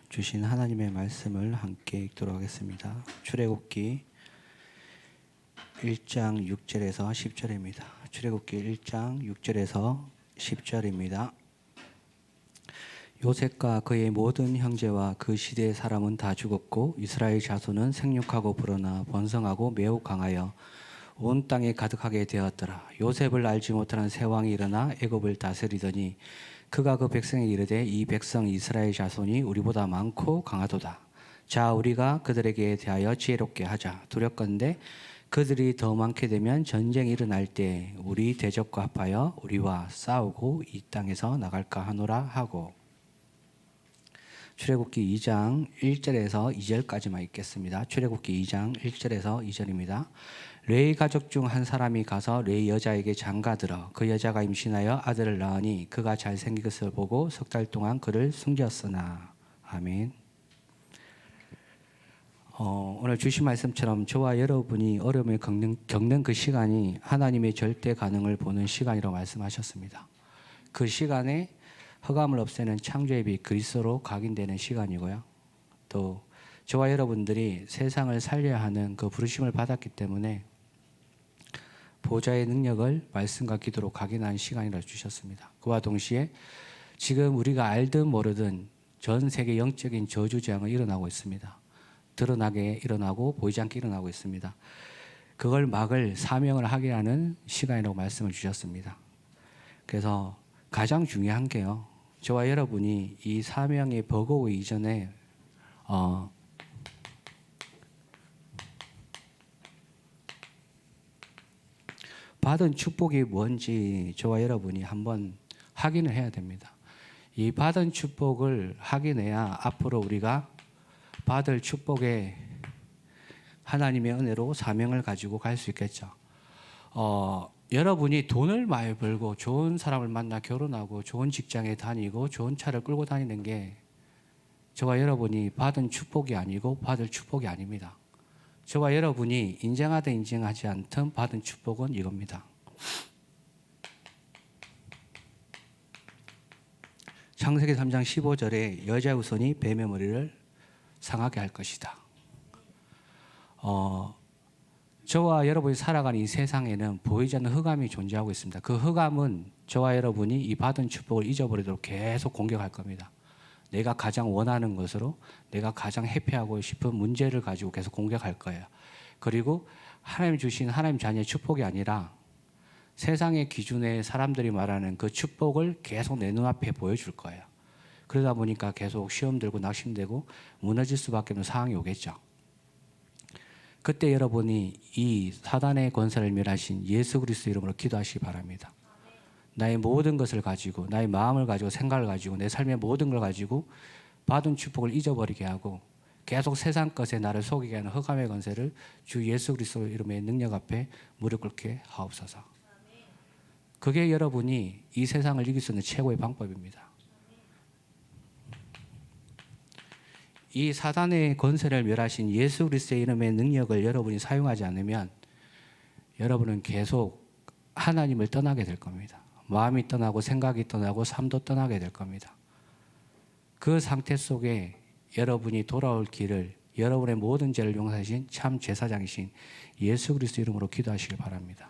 주신 하나님의 말씀을 함께 읽도록 하겠습니다. 출애굽기 1장 6절에서 10절입니다. 출애굽기 1장 6절에서 10절입니다. 요셉과 그의 모든 형제와 그 시대의 사람은 다 죽었고 이스라엘 자손은 생육하고 불어나 번성하고 매우 강하여 온 땅에 가득하게 되었더라. 요셉을 알지 못하는 새 왕이 일어나 애굽을 다스리더니 그가 그 백성에게 이르되 이 백성 이스라엘 자손이 우리보다 많고 강하도다. 자, 우리가 그들에게 대하여 지혜롭게 하자. 두렵건대 그들이 더 많게 되면 전쟁이 일어날 때 우리 대적과 합하여 우리와 싸우고 이 땅에서 나갈까 하노라 하고. 출애굽기 2장 1절에서 2절까지만 읽겠습니다. 출애굽기 2장 1절에서 2절입니다. 레위 가족 중 한 사람이 가서 레위 여자에게 장가들어 그 여자가 임신하여 아들을 낳으니 그가 잘생긴 것을 보고 석 달 동안 그를 숨겼으나. 아멘. 오늘 주신 말씀처럼 저와 여러분이 어려움을 겪는 그 시간이 하나님의 절대 가능을 보는 시간이라고 말씀하셨습니다. 그 시간에 흑암을 없애는 창조의 빛 그리스도로 각인되는 시간이고요. 또 저와 여러분들이 세상을 살려야 하는 그 부르심을 받았기 때문에 보좌의 능력을 말씀과 기도로 각인하는 시간이라 주셨습니다. 그와 동시에 지금 우리가 알든 모르든 전 세계 영적인 저주재앙이 일어나고 있습니다. 드러나게 일어나고 보이지 않게 일어나고 있습니다. 그걸 막을 사명을 하게 하는 시간이라고 말씀을 주셨습니다. 그래서 가장 중요한 게요, 저와 여러분이 이 사명이 버거우기 이전에 받은 축복이 뭔지 저와 여러분이 한번 확인을 해야 됩니다. 이 받은 축복을 확인해야 앞으로 우리가 받을 축복에 하나님의 은혜로 사명을 가지고 갈 수 있겠죠. 여러분이 돈을 많이 벌고 좋은 사람을 만나 결혼하고 좋은 직장에 다니고 좋은 차를 끌고 다니는 게 저와 여러분이 받은 축복이 아니고 받을 축복이 아닙니다. 저와 여러분이 인정하든 인정하지 않든 받은 축복은 이겁니다. 창세기 3장 15절에 여자의 후손이 뱀의 머리를 상하게 할 것이다. 저와 여러분이 살아가는 이 세상에는 보이지 않는 흑암이 존재하고 있습니다. 그 흑암은 저와 여러분이 이 받은 축복을 잊어버리도록 계속 공격할 겁니다. 내가 가장 원하는 것으로 내가 가장 회피하고 싶은 문제를 가지고 계속 공격할 거예요. 그리고 하나님 주신 하나님 자녀의 축복이 아니라 세상의 기준에 사람들이 말하는 그 축복을 계속 내 눈앞에 보여줄 거예요. 그러다 보니까 계속 시험 들고 낙심되고 무너질 수밖에 없는 상황이 오겠죠. 그때 여러분이 이 사단의 권세를 멸하신 예수 그리스도 이름으로 기도하시기 바랍니다. 나의 모든 것을 가지고, 나의 마음을 가지고, 생각을 가지고, 내 삶의 모든 걸 가지고 받은 축복을 잊어버리게 하고 계속 세상 것에 나를 속이게 하는 흑암의 권세를 주 예수 그리스도 이름의 능력 앞에 무릎 꿇게 하옵소서. 그게 여러분이 이 세상을 이길 수 있는 최고의 방법입니다. 이 사단의 권세를 멸하신 예수 그리스도의 이름의 능력을 여러분이 사용하지 않으면 여러분은 계속 하나님을 떠나게 될 겁니다. 마음이 떠나고 생각이 떠나고 삶도 떠나게 될 겁니다. 그 상태 속에 여러분이 돌아올 길을 여러분의 모든 죄를 용서하신 참 제사장이신 예수 그리스도 이름으로 기도하시길 바랍니다.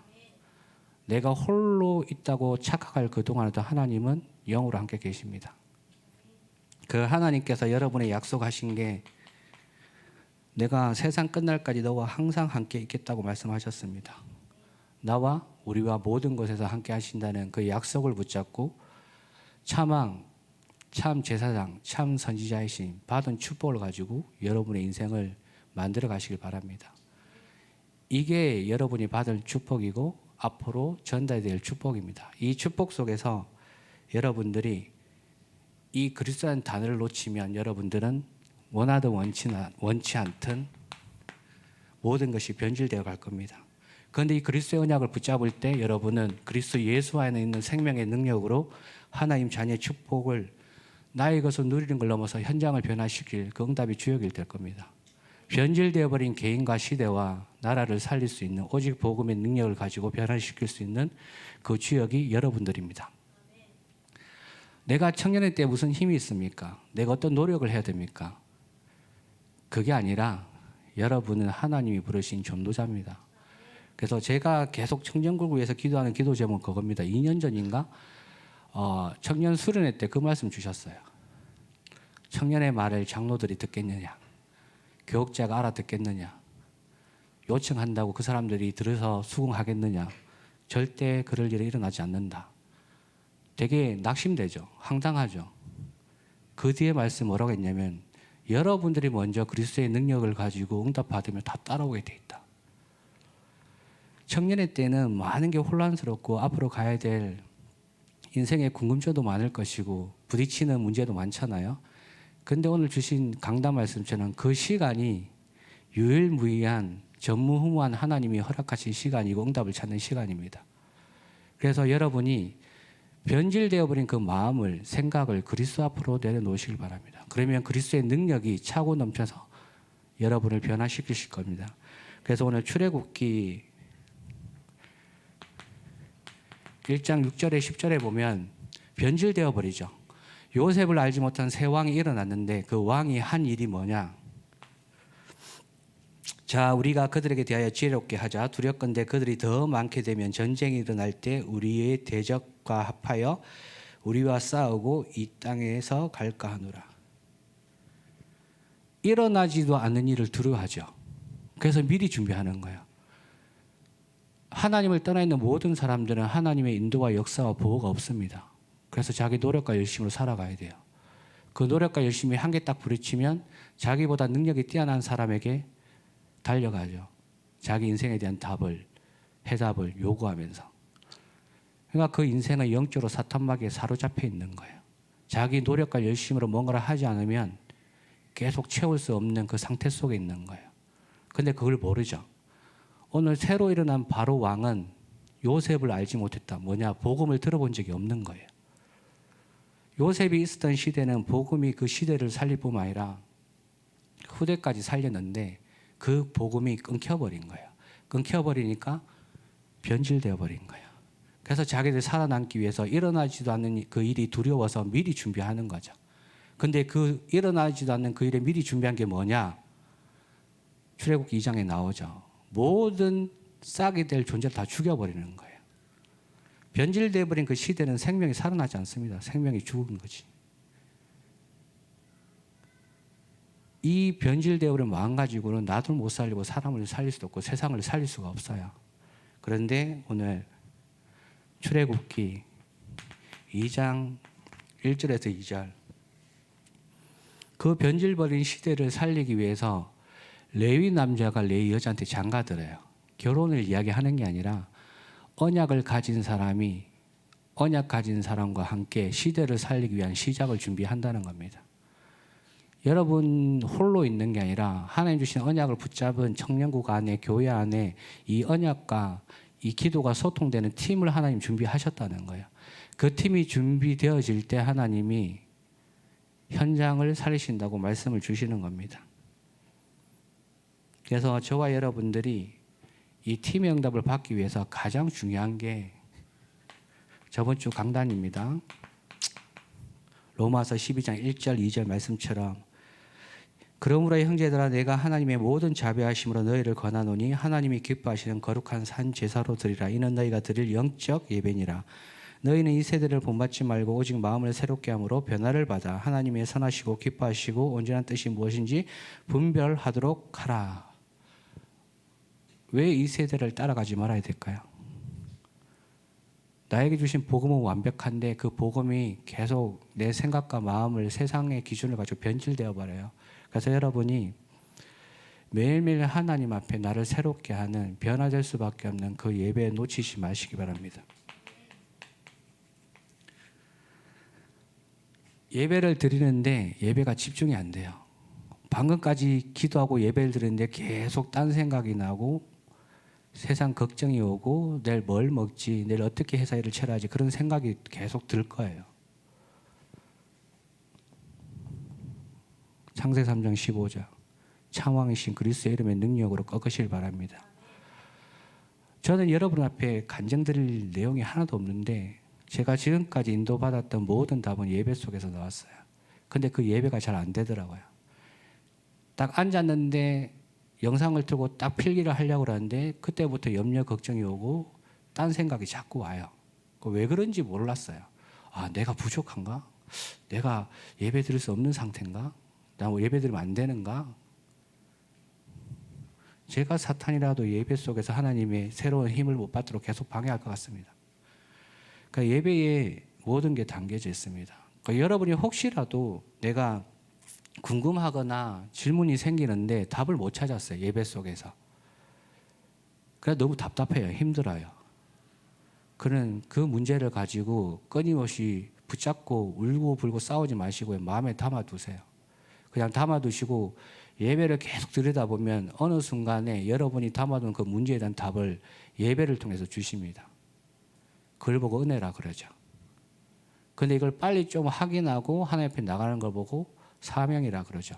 내가 홀로 있다고 착각할 그동안에도 하나님은 영으로 함께 계십니다. 그 하나님께서 여러분의 약속하신 게 내가 세상 끝날까지 너와 항상 함께 있겠다고 말씀하셨습니다. 나와 우리와 모든 곳에서 함께 하신다는 그 약속을 붙잡고 참 왕, 참 제사장, 참 선지자이신 받은 축복을 가지고 여러분의 인생을 만들어 가시길 바랍니다. 이게 여러분이 받을 축복이고 앞으로 전달될 축복입니다. 이 축복 속에서 여러분들이 이 그리스도라는 단어를 놓치면 여러분들은 원하든 원치 않든 모든 것이 변질되어 갈 겁니다. 그런데 이 그리스도의 언약을 붙잡을 때 여러분은 그리스도 예수 안에 있는 생명의 능력으로 하나님 자녀의 축복을 나의 것을 누리는 걸 넘어서 현장을 변화시킬 그 응답이 주역이 될 겁니다. 변질되어 버린 개인과 시대와 나라를 살릴 수 있는 오직 복음의 능력을 가지고 변화시킬 수 있는 그 주역이 여러분들입니다. 내가 청년의 때 무슨 힘이 있습니까? 내가 어떤 노력을 해야 됩니까? 그게 아니라 여러분은 하나님이 부르신 전도자입니다. 그래서 제가 계속 청년굴을 위해서 기도하는 기도 제목은 그겁니다. 2년 전인가 청년 수련회 때 그 말씀 주셨어요. 청년의 말을 장로들이 듣겠느냐? 교육자가 알아듣겠느냐? 요청한다고 그 사람들이 들어서 수긍하겠느냐? 절대 그럴 일이 일어나지 않는다. 되게 낙심되죠. 황당하죠. 그 뒤에 말씀 뭐라고 했냐면 여러분들이 먼저 그리스도의 능력을 가지고 응답받으면 다 따라오게 돼 있다. 청년의 때는 많은 게 혼란스럽고 앞으로 가야 될 인생의 궁금증도 많을 것이고 부딪히는 문제도 많잖아요. 근데 오늘 주신 강단 말씀처럼 그 시간이 유일무이한 전무후무한 하나님이 허락하신 시간이고 응답을 찾는 시간입니다. 그래서 여러분이 변질되어 버린 그 마음을 생각을 그리스도 앞으로 내려놓으시길 바랍니다. 그러면 그리스도의 능력이 차고 넘쳐서 여러분을 변화시키실 겁니다. 그래서 오늘 출애굽기 1장 6절에 10절에 보면 변질되어 버리죠. 요셉을 알지 못한 새 왕이 일어났는데 그 왕이 한 일이 뭐냐? 자, 우리가 그들에게 대하여 지혜롭게 하자. 두렵건대 그들이 더 많게 되면 전쟁이 일어날 때 우리의 대적과 합하여 우리와 싸우고 이 땅에서 갈까 하노라. 일어나지도 않는 일을 두려워하죠. 그래서 미리 준비하는 거예요. 하나님을 떠나 있는 모든 사람들은 하나님의 인도와 역사와 보호가 없습니다. 그래서 자기 노력과 열심으로 살아가야 돼요. 그 노력과 열심이 한계 딱 부딪히면 자기보다 능력이 뛰어난 사람에게 달려가죠. 자기 인생에 대한 해답을 요구하면서. 그러니까 그 인생은 영적으로 사탄마귀에 사로잡혀 있는 거예요. 자기 노력과 열심으로 뭔가를 하지 않으면 계속 채울 수 없는 그 상태 속에 있는 거예요. 근데 그걸 모르죠. 오늘 새로 일어난 바로 왕은 요셉을 알지 못했다. 뭐냐? 복음을 들어본 적이 없는 거예요. 요셉이 있었던 시대는 복음이 그 시대를 살릴 뿐만 아니라 후대까지 살렸는데 그 복음이 끊겨버린 거예요. 끊겨버리니까 변질되어 버린 거예요. 그래서 자기들 살아남기 위해서 일어나지도 않는 그 일이 두려워서 미리 준비하는 거죠. 근데 그 일어나지도 않는 그 일에 미리 준비한 게 뭐냐? 출애굽기 2장에 나오죠. 모든 싹이 될 존재를 다 죽여버리는 거예요. 변질되어 버린 그 시대는 생명이 살아나지 않습니다. 생명이 죽은 거지. 이 변질되어 버린 마음 가지고는 나도 못 살리고 사람을 살릴 수도 없고 세상을 살릴 수가 없어요. 그런데 오늘 출애굽기 2장 1절에서 2절 그 변질버린 시대를 살리기 위해서 레위 남자가 레위 여자한테 장가들어요. 결혼을 이야기하는 게 아니라 언약을 가진 사람이 언약 가진 사람과 함께 시대를 살리기 위한 시작을 준비한다는 겁니다. 여러분 홀로 있는 게 아니라 하나님 주신 언약을 붙잡은 청년국 안에 교회 안에 이 언약과 이 기도가 소통되는 팀을 하나님 준비하셨다는 거예요. 그 팀이 준비되어질 때 하나님이 현장을 살리신다고 말씀을 주시는 겁니다. 그래서 저와 여러분들이 이 팀의 응답을 받기 위해서 가장 중요한 게 저번 주 강단입니다. 로마서 12장 1절 2절 말씀처럼 그러므로 형제들아 내가 하나님의 모든 자비하심으로 너희를 권하노니 하나님이 기뻐하시는 거룩한 산 제사로 드리라. 이는 너희가 드릴 영적 예배니라. 너희는 이 세대를 본받지 말고 오직 마음을 새롭게 함으로 변화를 받아 하나님의 선하시고 기뻐하시고 온전한 뜻이 무엇인지 분별하도록 하라. 왜 이 세대를 따라가지 말아야 될까요? 나에게 주신 복음은 완벽한데 그 복음이 계속 내 생각과 마음을 세상의 기준을 가지고 변질되어 버려요. 그래서 여러분이 매일매일 하나님 앞에 나를 새롭게 하는 변화될 수밖에 없는 그 예배에 놓치지 마시기 바랍니다. 예배를 드리는데 예배가 집중이 안 돼요. 방금까지 기도하고 예배를 드리는데 계속 딴 생각이 나고 세상 걱정이 오고 내일 뭘 먹지, 내일 어떻게 해서 일을 처리하지 그런 생각이 계속 들 거예요. 창세기 3장 15절 창왕이신 그리스도의 이름의 능력으로 꺾으시길 바랍니다. 저는 여러분 앞에 간증드릴 내용이 하나도 없는데 제가 지금까지 인도받았던 모든 답은 예배 속에서 나왔어요. 근데 그 예배가 잘 안 되더라고요. 딱 앉았는데 영상을 틀고 딱 필기를 하려고 그러는데 그때부터 염려, 걱정이 오고 딴 생각이 자꾸 와요. 왜 그런지 몰랐어요. 아, 내가 부족한가? 내가 예배 드릴 수 없는 상태인가? 나 예배 드리면 안 되는가? 제가 사탄이라도 예배 속에서 하나님의 새로운 힘을 못 받도록 계속 방해할 것 같습니다. 그러니까 예배에 모든 게 담겨져 있습니다. 그러니까 여러분이 혹시라도 내가 궁금하거나 질문이 생기는데 답을 못 찾았어요. 예배 속에서. 그래서 너무 답답해요. 힘들어요. 그는 그 문제를 가지고 끊임없이 붙잡고 울고 불고 싸우지 마시고 마음에 담아두세요. 그냥 담아두시고 예배를 계속 들여다보면 어느 순간에 여러분이 담아둔 그 문제에 대한 답을 예배를 통해서 주십니다. 그걸 보고 은혜라 그러죠. 근데 이걸 빨리 좀 확인하고 하나님 앞에 나가는 걸 보고 사명이라 그러죠.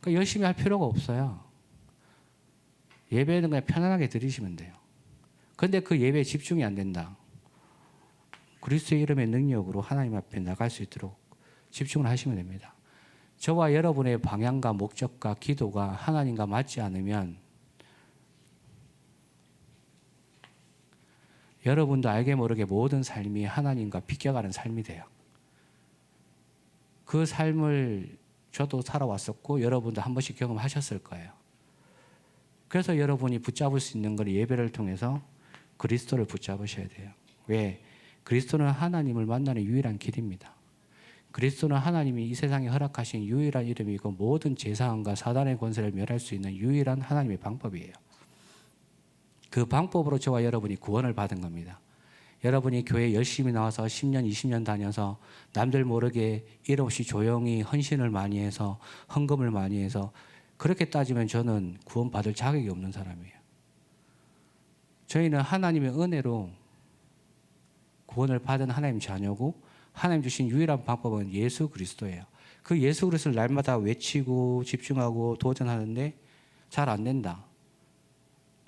그러니까 열심히 할 필요가 없어요. 예배는 그냥 편안하게 드리시면 돼요. 근데 그 예배에 집중이 안 된다. 그리스도의 이름의 능력으로 하나님 앞에 나갈 수 있도록 집중을 하시면 됩니다. 저와 여러분의 방향과 목적과 기도가 하나님과 맞지 않으면 여러분도 알게 모르게 모든 삶이 하나님과 비껴가는 삶이 돼요. 그 삶을 저도 살아왔었고 여러분도 한 번씩 경험하셨을 거예요. 그래서 여러분이 붙잡을 수 있는 건 예배를 통해서 그리스도를 붙잡으셔야 돼요. 왜? 그리스도는 하나님을 만나는 유일한 길입니다. 그리스도는 하나님이 이 세상에 허락하신 유일한 이름이고 모든 제사함과 사단의 권세를 멸할 수 있는 유일한 하나님의 방법이에요. 그 방법으로 저와 여러분이 구원을 받은 겁니다. 여러분이 교회 열심히 나와서 10년, 20년 다녀서 남들 모르게 일 없이 조용히 헌신을 많이 해서 헌금을 많이 해서 그렇게 따지면 저는 구원받을 자격이 없는 사람이에요. 저희는 하나님의 은혜로 구원을 받은 하나님 자녀고 하나님 주신 유일한 방법은 예수 그리스도예요. 그 예수 그리스도를 날마다 외치고 집중하고 도전하는데 잘 안 된다.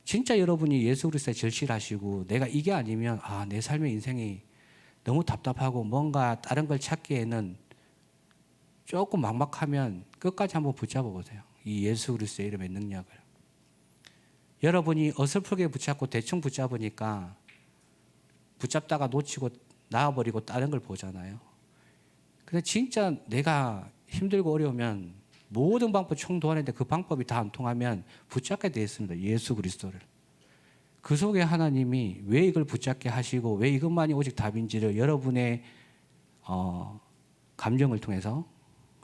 진짜 여러분이 예수 그리스도에 절실하시고 내가 이게 아니면 내 삶의 인생이 너무 답답하고 뭔가 다른 걸 찾기에는 조금 막막하면 끝까지 한번 붙잡아 보세요. 이 예수 그리스도의 이름의 능력을. 여러분이 어설프게 붙잡고 대충 붙잡으니까 붙잡다가 놓치고 나와버리고 다른 걸 보잖아요. 근데 진짜 내가 힘들고 어려우면 모든 방법 총동원했는데 그 방법이 다 안 통하면 붙잡게 되어 있습니다. 예수 그리스도를. 그 속에 하나님이 왜 이걸 붙잡게 하시고 왜 이것만이 오직 답인지를 여러분의 감정을 통해서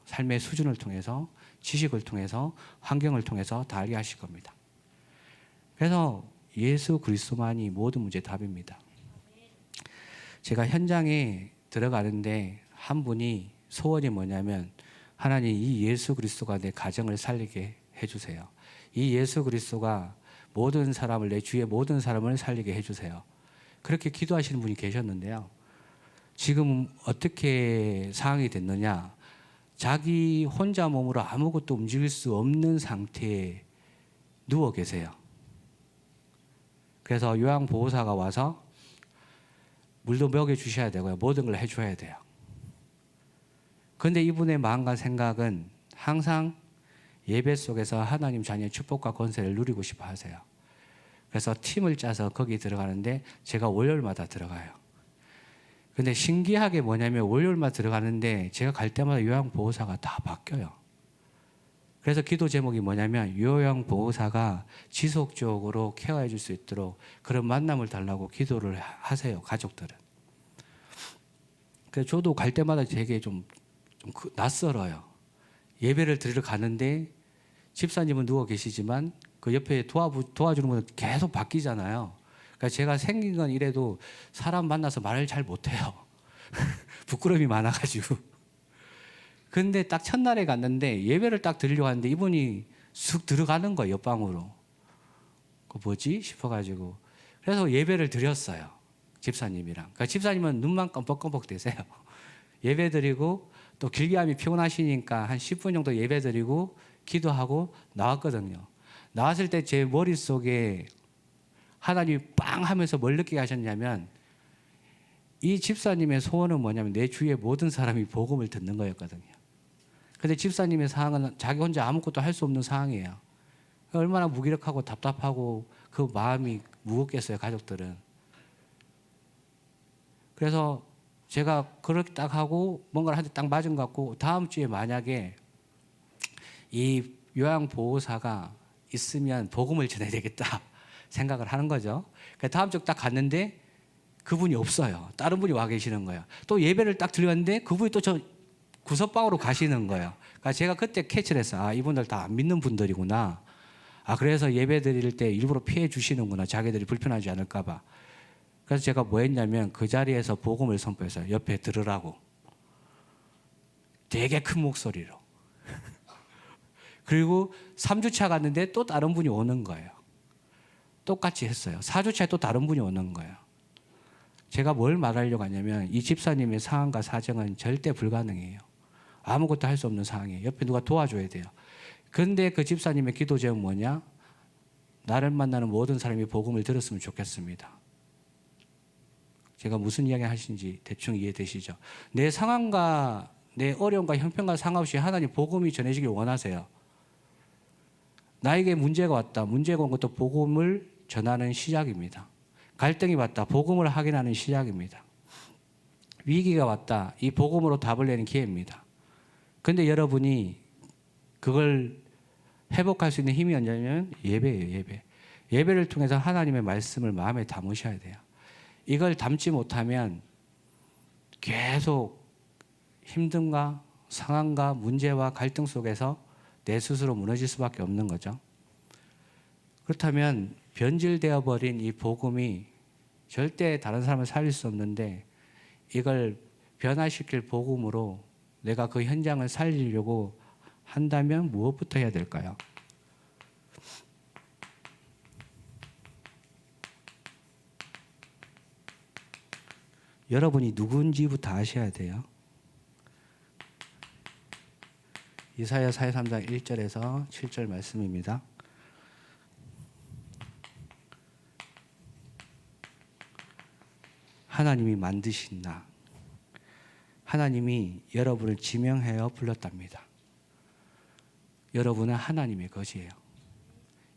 삶의 수준을 통해서 지식을 통해서 환경을 통해서 다 알게 하실 겁니다. 그래서 예수 그리스도만이 모든 문제의 답입니다. 제가 현장에 들어가는데 한 분이 소원이 뭐냐면 하나님 이 예수 그리스도가 내 가정을 살리게 해주세요. 이 예수 그리스도가 모든 사람을 내 주위의 모든 사람을 살리게 해주세요. 그렇게 기도하시는 분이 계셨는데요. 지금 어떻게 상황이 됐느냐. 자기 혼자 몸으로 아무것도 움직일 수 없는 상태에 누워 계세요. 그래서 요양보호사가 와서 물도 먹여주셔야 되고요. 모든 걸 해줘야 돼요. 그런데 이분의 마음과 생각은 항상 예배 속에서 하나님 자녀의 축복과 권세를 누리고 싶어 하세요. 그래서 팀을 짜서 거기 들어가는데 제가 월요일마다 들어가요. 근데 신기하게 뭐냐면 월요일마다 들어가는데 제가 갈 때마다 요양보호사가 다 바뀌어요. 그래서 기도 제목이 뭐냐면 요양보호사가 지속적으로 케어해 줄 수 있도록 그런 만남을 달라고 기도를 하세요. 가족들은. 그래서 저도 갈 때마다 되게 좀 낯설어요. 예배를 드리러 가는데 집사님은 누워 계시지만 그 옆에 도와주는 분은 계속 바뀌잖아요. 그러니까 제가 생긴 건 이래도 사람 만나서 말을 잘 못해요. 부끄러움이 많아가지고. 근데 딱 첫날에 갔는데 예배를 딱 드리려고 하는데 이분이 쑥 들어가는 거예요. 옆방으로. 그 뭐지? 싶어가지고. 그래서 예배를 드렸어요. 집사님이랑. 그러니까 집사님은 눈만 껌뻑껌뻑 대세요. 예배 드리고 또 길게함이 피곤하시니까 한 10분 정도 예배 드리고 기도하고 나왔거든요. 나왔을 때 제 머릿속에 하나님이 빵 하면서 뭘 느끼게 하셨냐면 이 집사님의 소원은 뭐냐면 내 주위의 모든 사람이 복음을 듣는 거였거든요. 근데 집사님의 상황은 자기 혼자 아무것도 할 수 없는 상황이에요. 얼마나 무기력하고 답답하고 그 마음이 무겁겠어요, 가족들은. 그래서 제가 그렇게 딱 하고 뭔가를 한테 딱 맞은 것 같고, 다음 주에 만약에 이 요양보호사가 있으면 복음을 전해야 되겠다 생각을 하는 거죠. 그러니까 다음 주 딱 갔는데 그분이 없어요. 다른 분이 와 계시는 거예요. 또 예배를 딱 들렸는데 그분이 또 저 구석방으로 가시는 거예요. 그러니까 제가 그때 캐치를 했어요. 아, 이분들 다 안 믿는 분들이구나. 아, 그래서 예배 드릴 때 일부러 피해 주시는구나. 자기들이 불편하지 않을까 봐. 그래서 제가 뭐 했냐면 그 자리에서 복음을 선포했어요. 옆에 들으라고. 되게 큰 목소리로. 그리고 3주차 갔는데 또 다른 분이 오는 거예요. 똑같이 했어요. 4주차에 또 다른 분이 오는 거예요. 제가 뭘 말하려고 하냐면 이 집사님의 상황과 사정은 절대 불가능해요. 아무것도 할 수 없는 상황이에요. 옆에 누가 도와줘야 돼요. 그런데 그 집사님의 기도 제목은 뭐냐? 나를 만나는 모든 사람이 복음을 들었으면 좋겠습니다. 제가 무슨 이야기 하시는지 대충 이해되시죠? 내 상황과 내 어려움과 형편과 상관없이 하나님 복음이 전해지길 원하세요. 나에게 문제가 왔다. 문제가 온 것도 복음을 전하는 시작입니다. 갈등이 왔다. 복음을 확인하는 시작입니다. 위기가 왔다. 이 복음으로 답을 내는 기회입니다. 그런데 여러분이 그걸 회복할 수 있는 힘이 언제냐면 예배예요. 예배. 예배를 통해서 하나님의 말씀을 마음에 담으셔야 돼요. 이걸 담지 못하면 계속 힘듦과 상황과 문제와 갈등 속에서 내 스스로 무너질 수밖에 없는 거죠. 그렇다면 변질되어 버린 이 복음이 절대 다른 사람을 살릴 수 없는데 이걸 변화시킬 복음으로 내가 그 현장을 살리려고 한다면 무엇부터 해야 될까요? 여러분이 누군지부터 아셔야 돼요. 이사야 43장 1절에서 7절 말씀입니다. 하나님이 만드신 나, 하나님이 여러분을 지명하여 불렀답니다. 여러분은 하나님의 것이에요.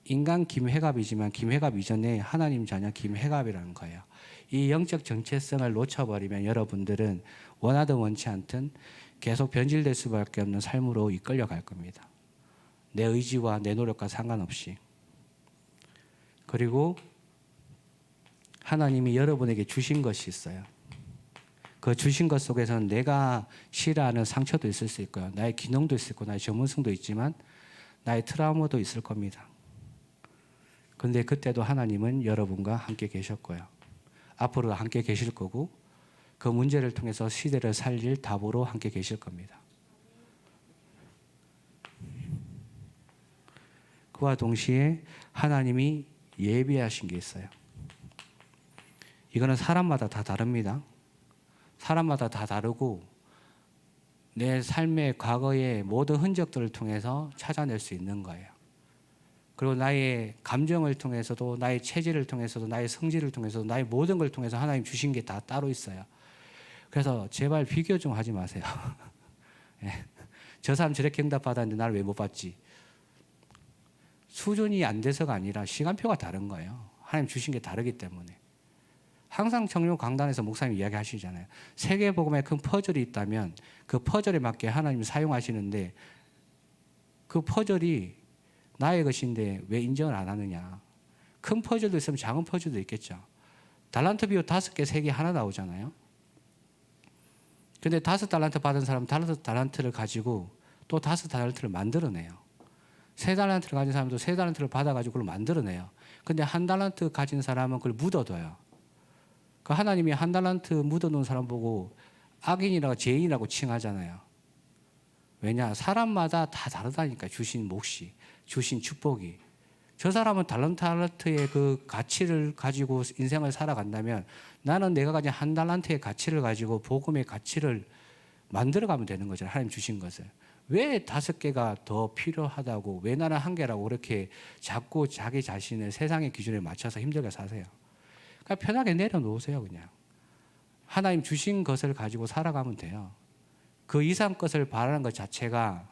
인간 김혜갑이지만 김혜갑 이전에 하나님 자녀 김혜갑이라는 거예요. 이 영적 정체성을 놓쳐버리면 여러분들은 원하든 원치 않든 계속 변질될 수밖에 없는 삶으로 이끌려 갈 겁니다. 내 의지와 내 노력과 상관없이. 그리고 하나님이 여러분에게 주신 것이 있어요. 그 주신 것 속에서는 내가 싫어하는 상처도 있을 수 있고요. 나의 기능도 있을 거고 나의 전문성도 있지만 나의 트라우마도 있을 겁니다. 그런데 그때도 하나님은 여러분과 함께 계셨고요. 앞으로 함께 계실 거고 그 문제를 통해서 시대를 살릴 답으로 함께 계실 겁니다. 그와 동시에 하나님이 예비하신 게 있어요. 이거는 사람마다 다 다릅니다. 사람마다 다 다르고 내 삶의 과거의 모든 흔적들을 통해서 찾아낼 수 있는 거예요. 그리고 나의 감정을 통해서도 나의 체질을 통해서도 나의 성질을 통해서도 나의 모든 걸 통해서 하나님 주신 게 다 따로 있어요. 그래서 제발 비교 좀 하지 마세요. 네. 저 사람 저렇게 응답 받았는데 나를 왜 못 받지? 수준이 안 돼서가 아니라 시간표가 다른 거예요. 하나님 주신 게 다르기 때문에. 항상 청년 강단에서 목사님 이야기하시잖아요. 세계복음에 큰 퍼즐이 있다면 그 퍼즐에 맞게 하나님이 사용하시는데 그 퍼즐이 나의 것인데 왜 인정을 안 하느냐. 큰 퍼즐도 있으면 작은 퍼즐도 있겠죠. 달란트 비유 5개, 3개 하나 나오잖아요. 근데 5달란트 받은 사람은 5달란트를 가지고 또 5달란트를 만들어내요. 3달란트를 가진 사람도 3달란트를 받아가지고 그걸 만들어내요. 근데 1달란트 가진 사람은 그걸 묻어둬요. 그 하나님이 1달란트 묻어놓은 사람 보고 악인이라고 죄인이라고 칭하잖아요. 왜냐? 사람마다 다 다르다니까. 주신 몫이, 주신 축복이. 저 사람은 달란트의 그 가치를 가지고 인생을 살아간다면 나는 내가 가진 1달란트의 가치를 가지고 복음의 가치를 만들어가면 되는 거죠. 하나님 주신 것을. 왜 5개가 더 필요하다고, 왜 나는 1개라고 그렇게 자꾸 자기 자신을 세상의 기준에 맞춰서 힘들게 사세요. 그러니까 편하게 내려놓으세요. 그냥 하나님 주신 것을 가지고 살아가면 돼요. 그 이상 것을 바라는 것 자체가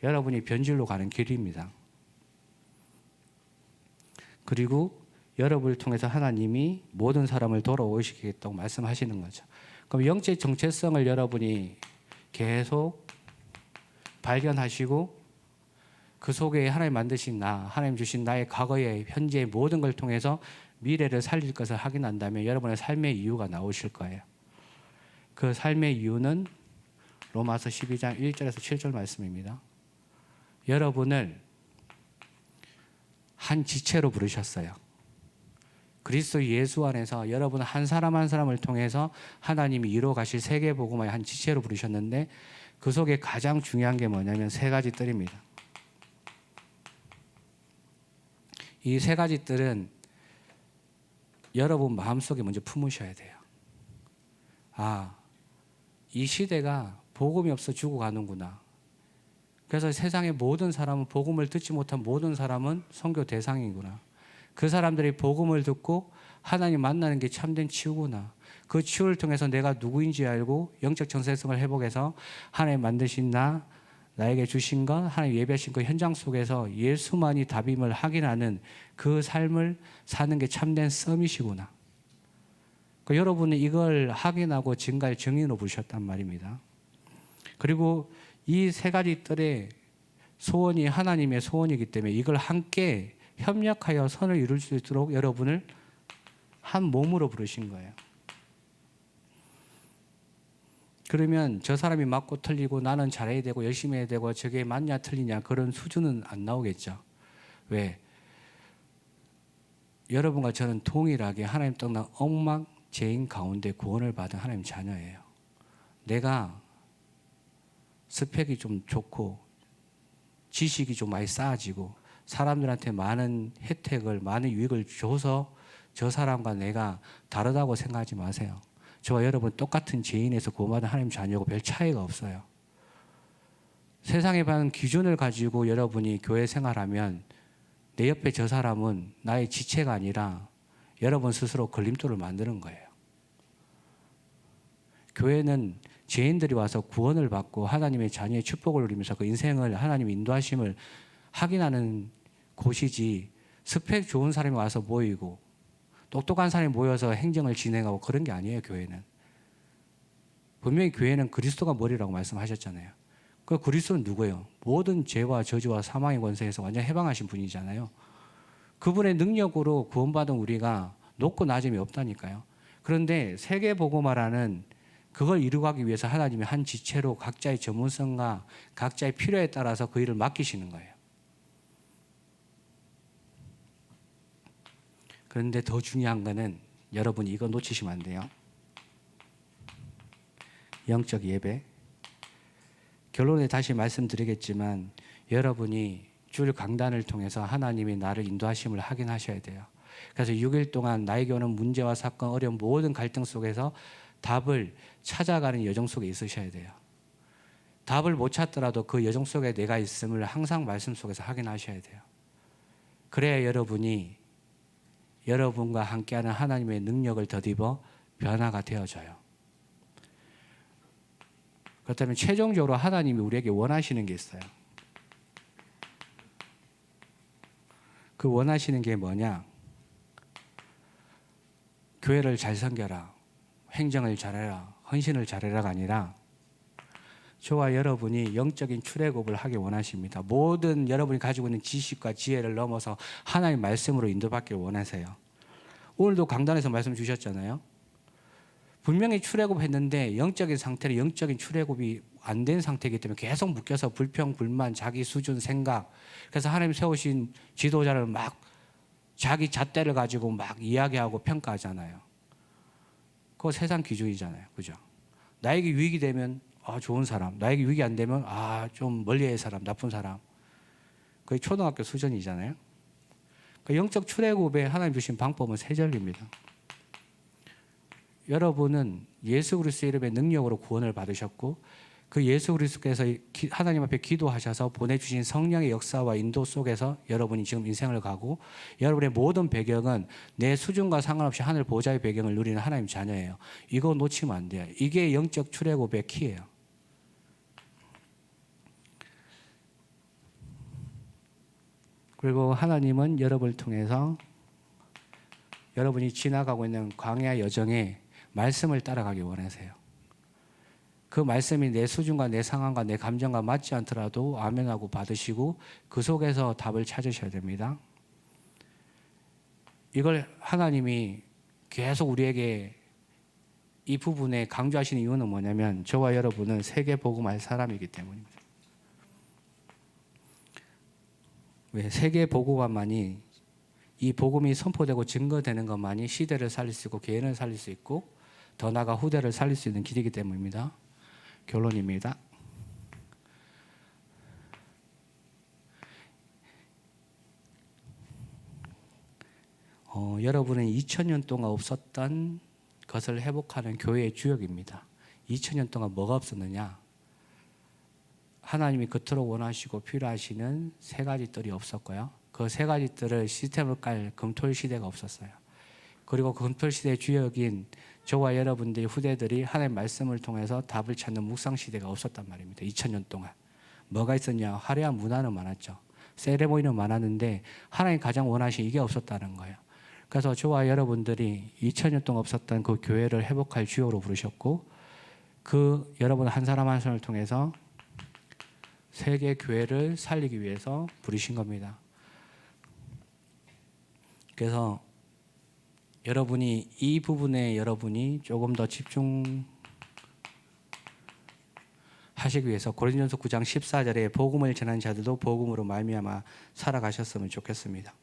여러분이 변질로 가는 길입니다. 그리고 여러분을 통해서 하나님이 모든 사람을 돌아오시겠다고 말씀하시는 거죠. 그럼 영적 정체성을 여러분이 계속 발견하시고 그 속에 하나님 만드신 나, 하나님 주신 나의 과거의 현재의 모든 걸 통해서 미래를 살릴 것을 확인한다면 여러분의 삶의 이유가 나오실 거예요. 그 삶의 이유는 로마서 12장 1절에서 7절 말씀입니다. 여러분을 한 지체로 부르셨어요. 그리스도 예수 안에서 여러분 한 사람 한 사람을 통해서 하나님이 이루어 가실 세계 복음화의 한 지체로 부르셨는데 그 속에 가장 중요한 게 뭐냐면 세 가지 뜰입니다. 이 세 가지 뜰은 여러분 마음속에 먼저 품으셔야 돼요. 아, 이 시대가 복음이 없어 죽어가는구나. 그래서 세상의 모든 사람은 복음을 듣지 못한 모든 사람은 선교 대상이구나. 그 사람들이 복음을 듣고 하나님 만나는 게 참된 치유구나. 그 치유를 통해서 내가 누구인지 알고 영적 정체성을 회복해서 하나님 만드신 나, 나에게 주신 것, 하나님 예배하신 그 현장 속에서 예수만이 답임을 확인하는 그 삶을 사는 게 참된 썸이시구나. 그러니까 여러분은 이걸 확인하고 증가의 증인으로 부르셨단 말입니다. 그리고 이 세 가지 뜰의 소원이 하나님의 소원이기 때문에 이걸 함께 협력하여 선을 이룰 수 있도록 여러분을 한 몸으로 부르신 거예요. 그러면 저 사람이 맞고 틀리고 나는 잘해야 되고 열심히 해야 되고 저게 맞냐 틀리냐 그런 수준은 안 나오겠죠. 왜? 여러분과 저는 동일하게 하나님 떠난 엉망죄인 가운데 구원을 받은 하나님 자녀예요. 내가 스펙이 좀 좋고 지식이 좀 많이 쌓아지고 사람들한테 많은 혜택을 많은 유익을 줘서 저 사람과 내가 다르다고 생각하지 마세요. 저와 여러분 똑같은 죄인에서 구원받은 하나님 자녀고 별 차이가 없어요. 세상에 받는 기준을 가지고 여러분이 교회 생활하면 내 옆에 저 사람은 나의 지체가 아니라 여러분 스스로 걸림돌을 만드는 거예요. 교회는 죄인들이 와서 구원을 받고 하나님의 자녀의 축복을 누리면서 그 인생을 하나님의 인도하심을 확인하는 곳이지 스펙 좋은 사람이 와서 모이고 똑똑한 사람이 모여서 행정을 진행하고 그런 게 아니에요. 교회는. 분명히 교회는 그리스도가 머리라고 말씀하셨잖아요. 그 그리스도는 누구예요? 모든 죄와 저주와 사망의 권세에서 완전 해방하신 분이잖아요. 그분의 능력으로 구원받은 우리가 높고 낮음이 없다니까요. 그런데 세계복음화라는 그걸 이루기 위해서 하나님이 한 지체로 각자의 전문성과 각자의 필요에 따라서 그 일을 맡기시는 거예요. 그런데 더 중요한 거는 여러분 이거 놓치시면 안 돼요. 영적 예배. 결론에 다시 말씀드리겠지만 여러분이 줄 강단을 통해서 하나님이 나를 인도하심을 확인하셔야 돼요. 그래서 6일 동안 나에게 오는 문제와 사건, 어려운 모든 갈등 속에서 답을 찾아가는 여정 속에 있으셔야 돼요. 답을 못 찾더라도 그 여정 속에 내가 있음을 항상 말씀 속에서 확인하셔야 돼요. 그래야 여러분이 여러분과 함께하는 하나님의 능력을 덧입어 변화가 되어져요. 그렇다면 최종적으로 하나님이 우리에게 원하시는 게 있어요. 그 원하시는 게 뭐냐? 교회를 잘 섬겨라. 행정을 잘해라. 헌신을 잘해라가 아니라 저와 여러분이 영적인 출애굽을 하기 원하십니다. 모든 여러분이 가지고 있는 지식과 지혜를 넘어서 하나님의 말씀으로 인도받기를 원하세요. 오늘도 강단에서 말씀 주셨잖아요. 분명히 출애굽했는데 영적인 상태로 영적인 출애굽이 안 된 상태이기 때문에 계속 묶여서 불평, 불만, 자기 수준, 생각. 그래서 하나님 세우신 지도자를 막 자기 잣대를 가지고 막 이야기하고 평가하잖아요. 그거 세상 기준이잖아요. 그죠? 나에게 유익이 되면 좋은 사람, 나에게 유익이 안 되면 좀 멀리의 사람, 나쁜 사람. 그게 초등학교 수준이잖아요. 그러니까 영적 출애굽에 하나님 주신 방법은 세 절입니다. 여러분은 예수 그리스도의 이름의 능력으로 구원을 받으셨고 그 예수 그리스도께서 하나님 앞에 기도하셔서 보내주신 성령의 역사와 인도 속에서 여러분이 지금 인생을 가고 여러분의 모든 배경은 내 수준과 상관없이 하늘 보좌의 배경을 누리는 하나님 자녀예요. 이거 놓치면 안 돼요. 이게 영적 출애굽의 키예요. 그리고 하나님은 여러분을 통해서 여러분이 지나가고 있는 광야 여정에 말씀을 따라가기 원하세요. 그 말씀이 내 수준과 내 상황과 내 감정과 맞지 않더라도 아멘하고 받으시고 그 속에서 답을 찾으셔야 됩니다. 이걸 하나님이 계속 우리에게 이 부분에 강조하시는 이유는 뭐냐면 저와 여러분은 세계 복음할 사람이기 때문입니다. 왜? 세계 복음만이 이 복음이 선포되고 증거되는 것만이 시대를 살릴 수 있고 개인을 살릴 수 있고 더 나아가 후대를 살릴 수 있는 길이기 때문입니다. 결론입니다. 여러분은 2000년 동안 없었던 것을 회복하는 교회의 주역입니다. 2000년 동안 뭐가 없었느냐? 하나님이 그토록 원하시고 필요하시는 세 가지 뜰이 없었고요. 그 세 가지 뜰을 시스템을 깔 금토일 시대가 없었어요. 그리고 그 금토일 시대의 주역인 저와 여러분들의 후대들이 하나님의 말씀을 통해서 답을 찾는 묵상 시대가 없었단 말입니다. 2000년 동안. 뭐가 있었냐? 화려한 문화는 많았죠. 세레모니는 많았는데 하나님 가장 원하신 이게 없었다는 거예요. 그래서 저와 여러분들이 2000년 동안 없었던 그 교회를 회복할 주역으로 부르셨고 그 여러분 한 사람 한 사람을 통해서 세계 교회를 살리기 위해서 부르신 겁니다. 그래서 여러분이 이 부분에 여러분이 조금 더 집중하시기 위해서 고린도전서 9장 14절에 복음을 전하는 자들도 복음으로 말미암아 살아가셨으면 좋겠습니다.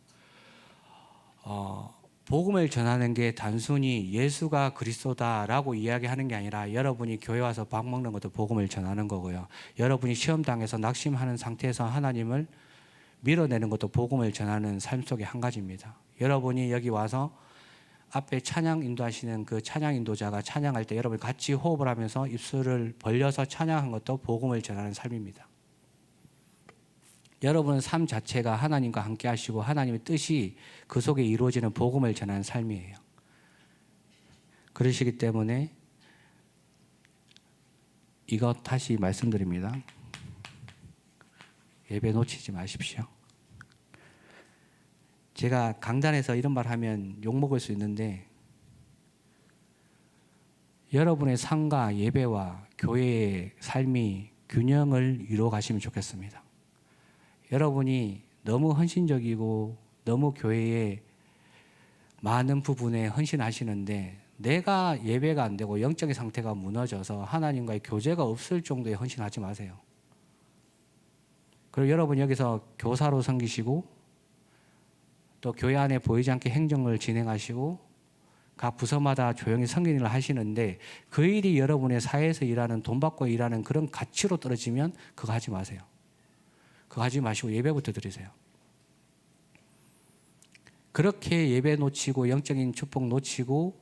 복음을 전하는 게 단순히 예수가 그리스도다라고 이야기하는 게 아니라 여러분이 교회 와서 밥 먹는 것도 복음을 전하는 거고요. 여러분이 시험당해서 낙심하는 상태에서 하나님을 밀어내는 것도 복음을 전하는 삶 속의 한 가지입니다. 여러분이 여기 와서 앞에 찬양 인도하시는 그 찬양 인도자가 찬양할 때 여러분 같이 호흡을 하면서 입술을 벌려서 찬양한 것도 복음을 전하는 삶입니다. 여러분의 삶 자체가 하나님과 함께 하시고 하나님의 뜻이 그 속에 이루어지는 복음을 전하는 삶이에요. 그러시기 때문에 이것 다시 말씀드립니다. 예배 놓치지 마십시오. 제가 강단에서 이런 말 하면 욕먹을 수 있는데 여러분의 삶과 예배와 교회의 삶이 균형을 이루어 가시면 좋겠습니다. 여러분이 너무 헌신적이고 너무 교회에 많은 부분에 헌신하시는데 내가 예배가 안 되고 영적인 상태가 무너져서 하나님과의 교제가 없을 정도의 헌신하지 마세요. 그리고 여러분 여기서 교사로 섬기시고 또 교회 안에 보이지 않게 행정을 진행하시고 각 부서마다 조용히 섬기는 일을 하시는데 그 일이 여러분의 사회에서 일하는 돈 받고 일하는 그런 가치로 떨어지면 그거 하지 마세요. 그거 하지 마시고 예배부터 드리세요. 그렇게 예배 놓치고 영적인 축복 놓치고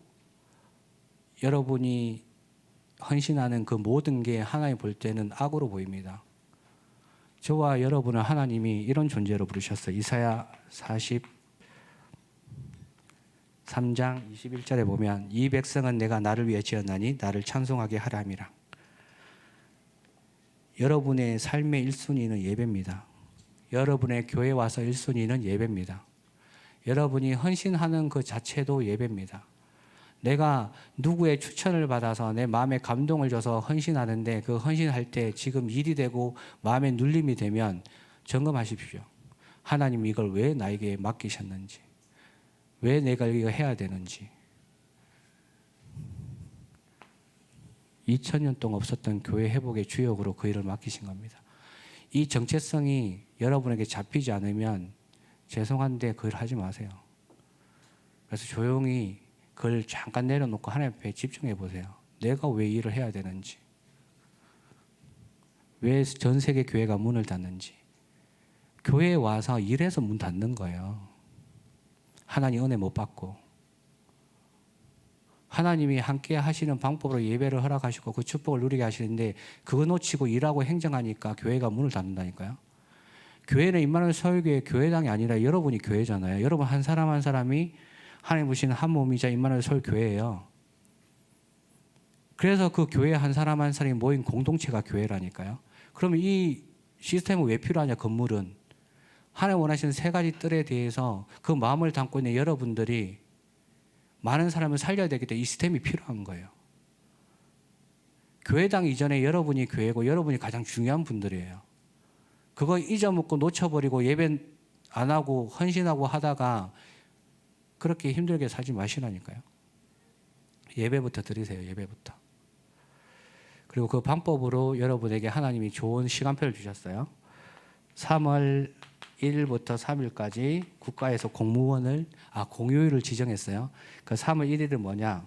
여러분이 헌신하는 그 모든 게 하나님 볼 때는 악으로 보입니다. 저와 여러분은 하나님이 이런 존재로 부르셨어요. 이사야 43장 21절에 보면 이 백성은 내가 나를 위해 지었나니 나를 찬송하게 하라 함이라. 여러분의 삶의 1순위는 예배입니다. 여러분의 교회 와서 1순위는 예배입니다. 여러분이 헌신하는 그 자체도 예배입니다. 내가 누구의 추천을 받아서 내 마음에 감동을 줘서 헌신하는데 그 헌신할 때 지금 일이 되고 마음에 눌림이 되면 점검하십시오. 하나님 이걸 왜 나에게 맡기셨는지, 왜 내가 이거 해야 되는지. 2000년 동안 없었던 교회 회복의 주역으로 그 일을 맡기신 겁니다. 이 정체성이 여러분에게 잡히지 않으면 죄송한데 그 일 하지 마세요. 그래서 조용히 그걸 잠깐 내려놓고 하나님 앞에 집중해 보세요. 내가 왜 일을 해야 되는지, 왜 전 세계 교회가 문을 닫는지. 교회에 와서 일해서 문 닫는 거예요. 하나님 은혜 못 받고. 하나님이 함께 하시는 방법으로 예배를 허락하시고 그 축복을 누리게 하시는데 그거 놓치고 일하고 행정하니까 교회가 문을 닫는다니까요. 교회는 임마누엘 서울교회 교회당이 아니라 여러분이 교회잖아요. 여러분 한 사람 한 사람이 하나님 부신 한 몸이자 임마누엘 서울교회예요. 그래서 그 교회 한 사람 한 사람이 모인 공동체가 교회라니까요. 그러면 이 시스템은 왜 필요하냐? 건물은 하나님 원하시는 세 가지 뜰에 대해서 그 마음을 담고 있는 여러분들이 많은 사람을 살려야 되기 때문에 이 시스템이 필요한 거예요. 교회당 이전에 여러분이 교회고 여러분이 가장 중요한 분들이에요. 그거 잊어먹고 놓쳐버리고 예배 안 하고 헌신하고 하다가 그렇게 힘들게 살지 마시라니까요. 예배부터 드리세요. 예배부터. 그리고 그 방법으로 여러분에게 하나님이 좋은 시간표를 주셨어요. 3월 1일부터 3일까지 국가에서 공휴일을 지정했어요. 그 3월 1일은 뭐냐?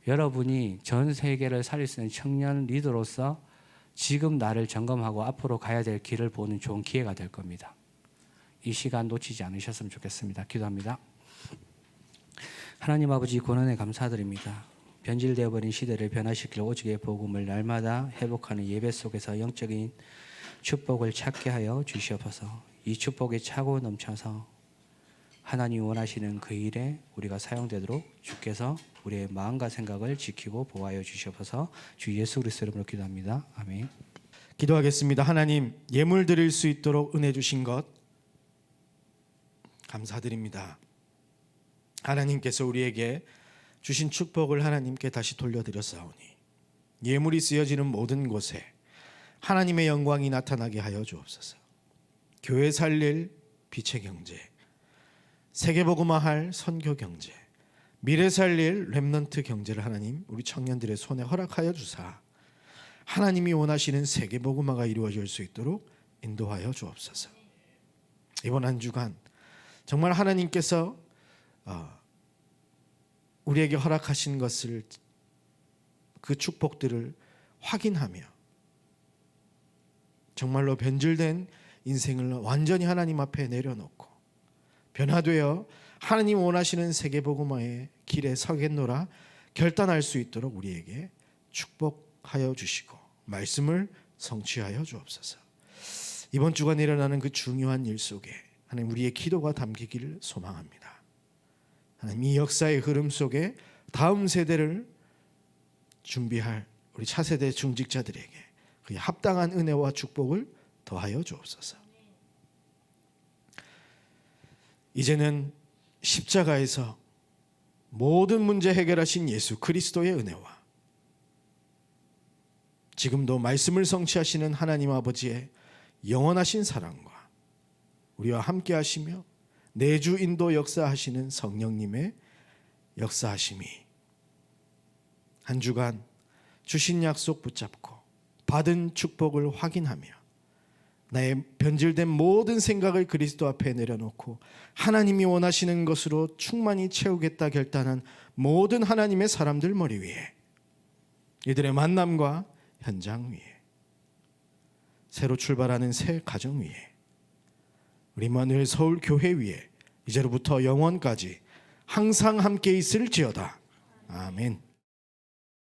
여러분이 전 세계를 살릴 수 있는 청년 리더로서 지금 나를 점검하고 앞으로 가야 될 길을 보는 좋은 기회가 될 겁니다. 이 시간 놓치지 않으셨으면 좋겠습니다. 기도합니다. 하나님 아버지 고난에 감사드립니다. 변질되어 버린 시대를 변화시킬 오직의 복음을 날마다 회복하는 예배 속에서 영적인 축복을 찾게 하여 주시옵소서. 이 축복이 차고 넘쳐서 하나님 원하시는 그 일에 우리가 사용되도록 주께서 우리의 마음과 생각을 지키고 보호하여 주시옵소서. 주 예수 그리스도 이름으로 기도합니다. 아멘. 기도하겠습니다. 하나님, 예물 드릴 수 있도록 은혜 주신 것 감사드립니다. 하나님께서 우리에게 주신 축복을 하나님께 다시 돌려드렸사오니 예물이 쓰여지는 모든 곳에 하나님의 영광이 나타나게 하여 주옵소서. 교회 살릴 빛의 경제, 세계복음화할 선교 경제, 미래 살릴 렘넌트 경제를 하나님 우리 청년들의 손에 허락하여 주사 하나님이 원하시는 세계복음화가 이루어질 수 있도록 인도하여 주옵소서. 이번 한 주간 정말 하나님께서 우리에게 허락하신 것을, 그 축복들을 확인하며 정말로 변질된 인생을 완전히 하나님 앞에 내려놓고 변화되어 하나님 원하시는 세계복음화의 길에 서겠노라 결단할 수 있도록 우리에게 축복하여 주시고 말씀을 성취하여 주옵소서. 이번 주간 일어나는 그 중요한 일 속에 하나님 우리의 기도가 담기기를 소망합니다. 하나님 이 역사의 흐름 속에 다음 세대를 준비할 우리 차세대 중직자들에게 그의 합당한 은혜와 축복을 더하여 주옵소서. 이제는 십자가에서 모든 문제 해결하신 예수 그리스도의 은혜와 지금도 말씀을 성취하시는 하나님 아버지의 영원하신 사랑과 우리와 함께 하시며 내주 인도 역사하시는 성령님의 역사하심이 한 주간 주신 약속 붙잡고 받은 축복을 확인하며 나의 변질된 모든 생각을 그리스도 앞에 내려놓고 하나님이 원하시는 것으로 충만히 채우겠다 결단한 모든 하나님의 사람들 머리 위에, 이들의 만남과 현장 위에, 새로 출발하는 새 가정 위에, 우리 임마누엘 서울 교회 위에 이제로부터 영원까지 항상 함께 있을지어다. 아멘.